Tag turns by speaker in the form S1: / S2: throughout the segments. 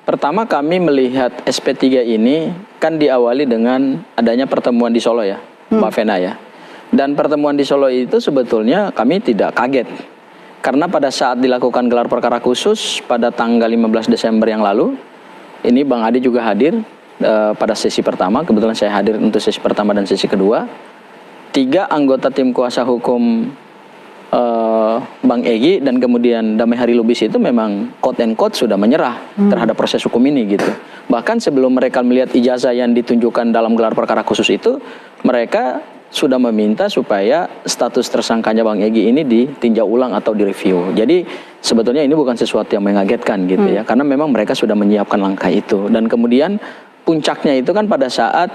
S1: Pertama kami melihat SP3 ini kan diawali dengan adanya pertemuan di Solo ya, Mbak Vena ya. Dan pertemuan di Solo itu sebetulnya kami tidak kaget. Karena pada saat dilakukan gelar perkara khusus pada tanggal 15 Desember yang lalu, ini Bang Adi juga hadir pada sesi pertama, kebetulan saya hadir untuk sesi pertama dan sesi kedua. 3 anggota tim kuasa hukum Bang Egy dan kemudian Damai Hari Lubis itu memang quote and quote sudah menyerah terhadap proses hukum ini gitu. Bahkan sebelum mereka melihat ijazah yang ditunjukkan dalam gelar perkara khusus itu, mereka sudah meminta supaya status tersangkanya Bang Egy ini ditinjau ulang atau direview. Jadi sebetulnya ini bukan sesuatu yang mengagetkan gitu ya, karena memang mereka sudah menyiapkan langkah itu. Dan kemudian puncaknya itu kan pada saat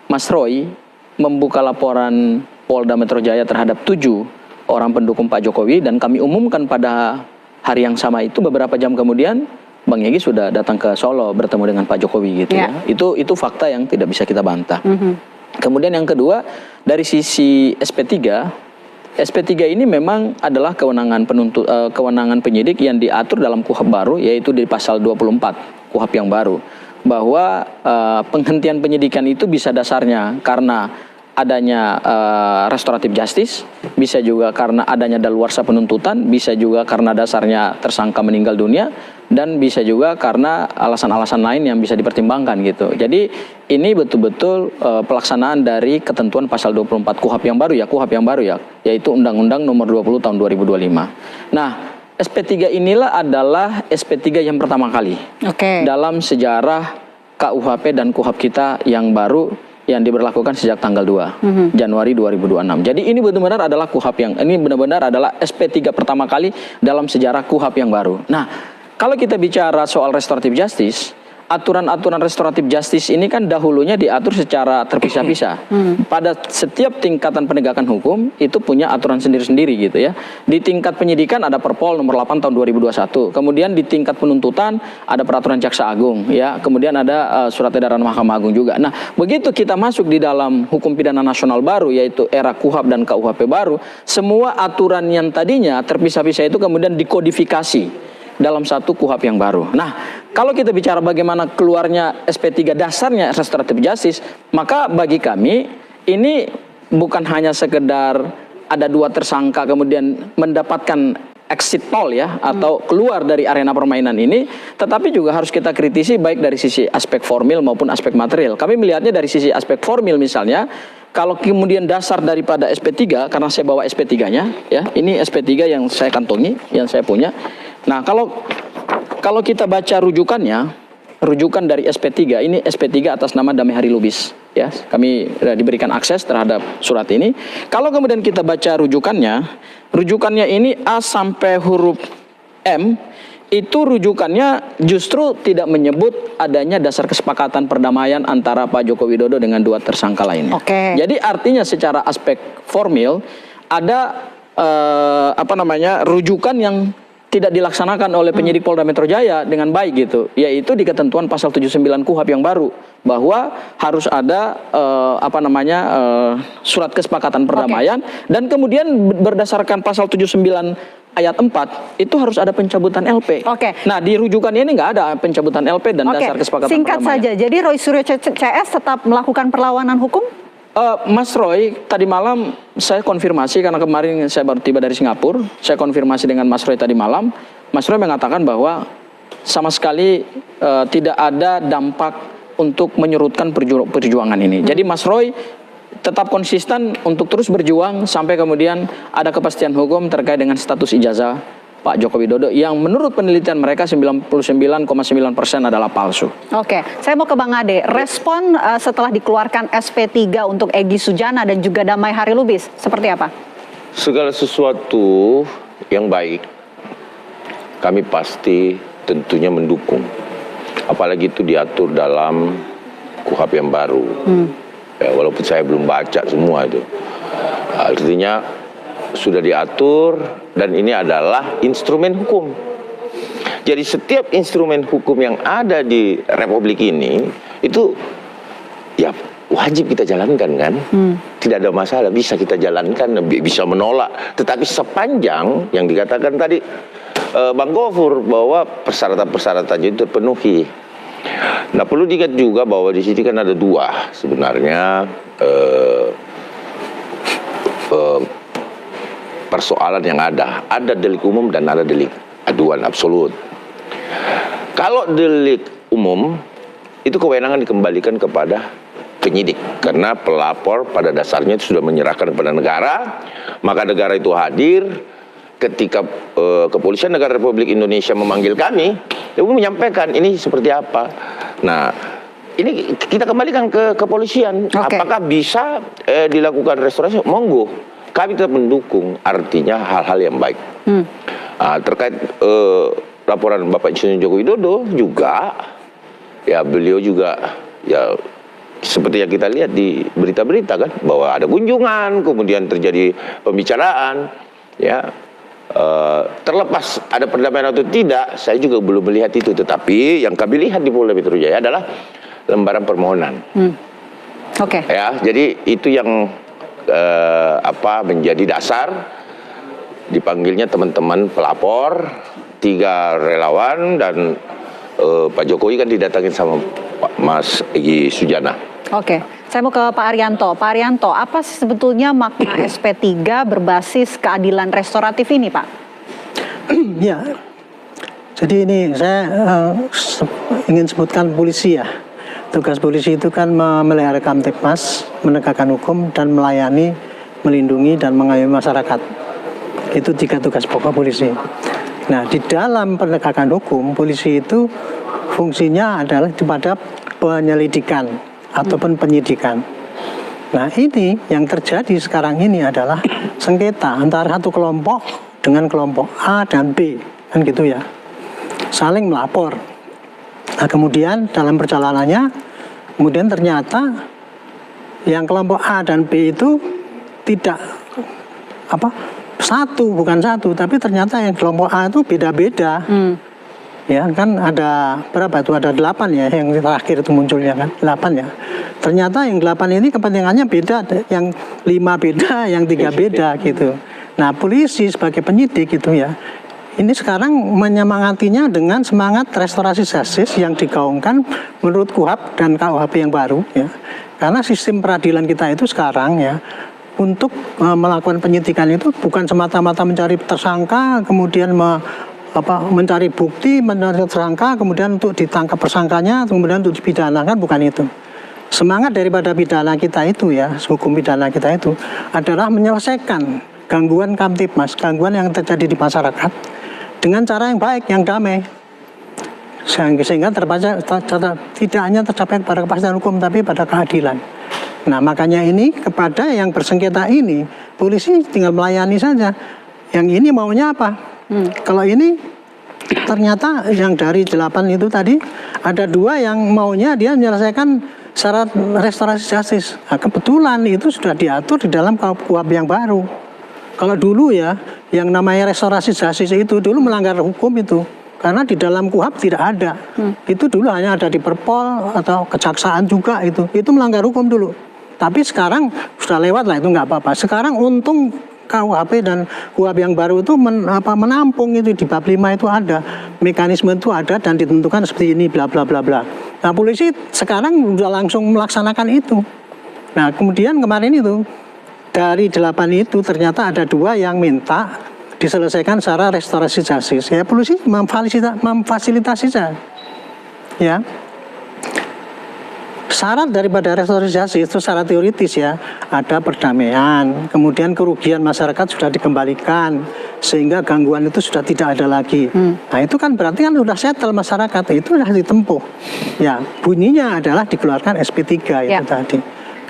S1: Mas Roy membuka laporan Polda Metro Jaya terhadap 7 orang pendukung Pak Jokowi, dan kami umumkan pada hari yang sama itu beberapa jam kemudian Bang Egy sudah datang ke Solo bertemu dengan Pak Jokowi gitu ya. Itu fakta yang tidak bisa kita bantah. Kemudian yang kedua, dari sisi SP3 ini memang adalah kewenangan penyidik yang diatur dalam KUHP baru, yaitu di pasal 24 KUHP yang baru, bahwa penghentian penyidikan itu bisa dasarnya karena adanya restoratif justice, bisa juga karena adanya daluarsa penuntutan, bisa juga karena dasarnya tersangka meninggal dunia, dan bisa juga karena alasan-alasan lain yang bisa dipertimbangkan gitu. Jadi ini betul-betul pelaksanaan dari ketentuan pasal 24 KUHP yang baru ya, yaitu Undang-Undang Nomor 20 Tahun 2025. Nah, SP3 inilah adalah SP3 yang pertama kali dalam sejarah KUHP dan KUHP kita yang baru yang diberlakukan sejak tanggal 2 Januari 2026. Jadi ini benar-benar adalah KUHP ini benar-benar adalah SP3 pertama kali dalam sejarah KUHP yang baru. Nah, kalau kita bicara soal restoratif justice, aturan-aturan restoratif justice ini kan dahulunya diatur secara terpisah-pisah. Pada setiap tingkatan penegakan hukum itu punya aturan sendiri-sendiri gitu ya. Di tingkat penyidikan ada Perpol nomor 8 tahun 2021. Kemudian di tingkat penuntutan ada peraturan Jaksa Agung ya. Kemudian ada surat edaran Mahkamah Agung juga. Nah, begitu kita masuk di dalam hukum pidana nasional baru, yaitu era KUHP dan KUHP baru, semua aturan yang tadinya terpisah-pisah itu kemudian dikodifikasi dalam satu KUHP yang baru. Nah, kalau kita bicara bagaimana keluarnya SP3 dasarnya restoratif justice, maka bagi kami ini bukan hanya sekedar ada 2 tersangka kemudian mendapatkan exit poll ya, atau keluar dari arena permainan ini, tetapi juga harus kita kritisi baik dari sisi aspek formil maupun aspek material. Kami melihatnya dari sisi aspek formil misalnya, kalau kemudian dasar daripada SP3, karena saya bawa SP3-nya ya, ini SP3 yang saya kantongi, yang saya punya. Nah, kalau kita baca rujukannya, rujukan dari SP3, ini SP3 atas nama Damai Hari Lubis ya. Kami diberikan akses terhadap surat ini. Kalau kemudian kita baca rujukannya ini A sampai huruf M, itu rujukannya justru tidak menyebut adanya dasar kesepakatan perdamaian antara Pak Joko Widodo dengan 2 tersangka lainnya. Jadi artinya secara aspek formil ada rujukan yang tidak dilaksanakan oleh penyidik Polda Metro Jaya dengan baik gitu, yaitu di ketentuan pasal 79 KUHP yang baru, bahwa harus ada surat kesepakatan perdamaian, dan kemudian berdasarkan pasal 79 ayat 4 itu harus ada pencabutan LP. Nah, di rujukannya ini nggak ada pencabutan LP dan dasar kesepakatan
S2: singkat
S1: perdamaian.
S2: Saja, jadi Roy Suryo CS tetap melakukan perlawanan hukum?
S1: Mas Roy, tadi malam saya konfirmasi karena kemarin saya baru tiba dari Singapura. Saya konfirmasi dengan Mas Roy tadi malam. Mas Roy mengatakan bahwa sama sekali tidak ada dampak untuk menyurutkan perjuangan ini. Jadi Mas Roy tetap konsisten untuk terus berjuang sampai kemudian ada kepastian hukum terkait dengan status ijazah Pak Joko Widodo yang menurut penelitian mereka 99,9% adalah palsu.
S2: Saya mau ke Bang Ade. Respon setelah dikeluarkan SP3 untuk Egy Sujana dan juga Damai Hari Lubis seperti apa?
S3: Segala sesuatu yang baik kami pasti tentunya mendukung. Apalagi itu diatur dalam KUHP yang baru. Ya, walaupun saya belum baca semua itu. Artinya sudah diatur dan ini adalah instrumen hukum. Jadi setiap instrumen hukum yang ada di Republik ini itu ya wajib kita jalankan kan. Tidak ada masalah, bisa kita jalankan, bisa menolak. Tetapi sepanjang yang dikatakan tadi Bang Gofur bahwa persyaratan-persyaratan itu terpenuhi. Nah, perlu diingat juga bahwa di sini kan ada dua sebenarnya persoalan yang ada. Ada delik umum dan ada delik aduan absolut. Kalau delik umum itu kewenangan dikembalikan kepada penyidik karena pelapor pada dasarnya itu sudah menyerahkan kepada negara, maka negara itu hadir. Ketika Kepolisian Negara Republik Indonesia memanggil kami, dia menyampaikan ini seperti apa. Nah, ini kita kembalikan ke kepolisian. Apakah bisa dilakukan restorasi? Monggo, kami tetap mendukung. Artinya hal-hal yang baik. Terkait laporan Bapak Insinyur Joko Widodo juga, ya beliau juga ya seperti yang kita lihat di berita-berita kan, bahwa ada kunjungan, kemudian terjadi pembicaraan, ya. Terlepas ada perdamaian atau tidak, saya juga belum melihat itu. Tetapi yang kami lihat di Polda Metro Jaya adalah lembaran permohonan. Ya, jadi itu yang menjadi dasar dipanggilnya teman-teman pelapor, 3 relawan dan Pak Jokowi kan didatangin sama Mas Egy Sujana.
S2: Saya mau ke Pak Arianto. Pak Arianto, apa sih sebetulnya makna SP3 berbasis keadilan restoratif ini, Pak?
S4: Ya, jadi ini saya ingin sebutkan polisi ya. Tugas polisi itu kan memelihara Kamtipmas, menegakkan hukum dan melayani, melindungi dan mengayomi masyarakat. Itu 3 tugas pokok polisi. Nah, di dalam penegakan hukum, polisi itu fungsinya adalah pada penyelidikan ataupun penyidikan. Nah, ini yang terjadi sekarang ini adalah sengketa antara satu kelompok dengan kelompok A dan B, kan gitu ya, saling melapor. Nah, kemudian dalam perjalanannya, kemudian ternyata yang kelompok A dan B itu tidak bukan satu, tapi ternyata yang kelompok A itu beda-beda. Ya kan ada berapa itu, ada 8 ya yang terakhir itu munculnya kan, 8 ya. Ternyata yang 8 ini kepentingannya beda, yang 5 beda, yang 3 beda gitu. Nah, polisi sebagai penyidik gitu ya, ini sekarang menyemangatinya dengan semangat restorasi justice yang digaungkan menurut KUHP dan KUHP yang baru ya. Karena sistem peradilan kita itu sekarang ya, untuk melakukan penyidikan itu bukan semata-mata mencari tersangka, kemudian mencari bukti, mencari tersangka, kemudian untuk ditangkap tersangkanya, kemudian untuk dipidanakan, bukan itu. Semangat daripada pidana kita itu ya, hukum pidana kita itu adalah menyelesaikan gangguan Kamtipmas, gangguan yang terjadi di masyarakat dengan cara yang baik, yang damai. Sehingga tidak hanya tercapai pada kepastian hukum, tapi pada keadilan. Nah, makanya ini kepada yang bersengketa ini, polisi tinggal melayani saja. Yang ini maunya apa? Kalau ini ternyata yang dari 8 itu tadi ada 2 yang maunya dia menyelesaikan syarat restorasi justice. Nah, kebetulan itu sudah diatur di dalam KUHP yang baru. Kalau dulu ya yang namanya restorasi justice itu dulu melanggar hukum itu, karena di dalam KUHP tidak ada. Itu dulu hanya ada di Perpol atau kejaksaan juga itu melanggar hukum dulu. Tapi sekarang sudah lewat lah, itu nggak apa-apa. Sekarang untung KUHP dan KUHP yang baru itu menampung itu, di bab 5 itu ada mekanisme itu ada dan ditentukan seperti ini bla bla bla bla. Nah, polisi sekarang sudah langsung melaksanakan itu. Nah, kemudian kemarin itu dari 8 itu ternyata ada 2 yang minta diselesaikan secara restorasi justice. Ya, polisi memfasilitasi saja. Ya. Syarat daripada restorasi justice itu secara teoritis ya, ada perdamaian, kemudian kerugian masyarakat sudah dikembalikan, sehingga gangguan itu sudah tidak ada lagi. Nah, itu kan berarti kan sudah settle masyarakat, itu sudah ditempuh. Ya, bunyinya adalah dikeluarkan SP3 itu tadi.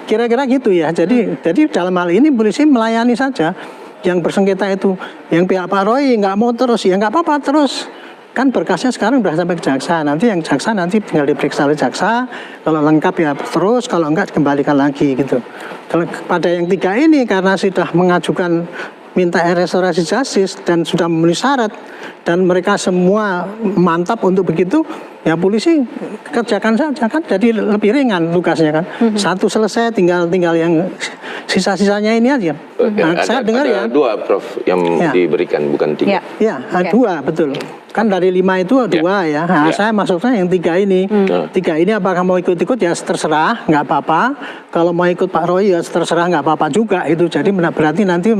S4: Kira-kira gitu ya. Jadi dalam hal ini polisi melayani saja yang bersengketa itu. Yang pihak Pak Roy nggak mau terus, ya nggak apa-apa terus. Kan berkasnya sekarang sudah sampai ke jaksa, nanti yang jaksa nanti tinggal diperiksa oleh jaksa, kalau lengkap ya terus, kalau enggak dikembalikan lagi gitu. Kalau pada yang 3 ini karena sudah mengajukan minta restorasi justice dan sudah memenuhi syarat dan mereka semua mantap untuk begitu, ya polisi kerjakan saja kan, jadi lebih ringan tugasnya kan. Satu selesai, tinggal yang sisa-sisanya ini aja. Nah, saya dengar ya.
S3: Ada 2 Prof yang diberikan, bukan 3.
S2: Ya.
S4: Ya, 2 betul. Kan dari 5 itu 2 ya. Nah, saya maksudnya yang 3 ini. 3 ini apakah mau ikut-ikut ya terserah, nggak apa-apa. Kalau mau ikut Pak Roy ya terserah, nggak apa-apa juga itu. Jadi berarti nanti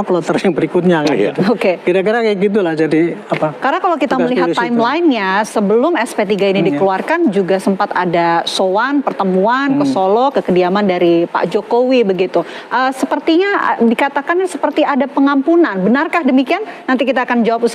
S4: kloter yang berikutnya kan. Gitu.
S2: Oke.
S4: Kira-kira kayak gitulah jadi apa.
S2: Karena kalau kita
S4: tugas
S2: melihat
S4: polisi itu.
S2: timelinenya sebelum SP3 ini dikeluarkan juga sempat ada sowan pertemuan ke Solo ke kediaman dari Pak Jokowi begitu. Sepertinya dikatakan seperti ada pengampunan. Benarkah demikian? Nanti kita akan jawab usai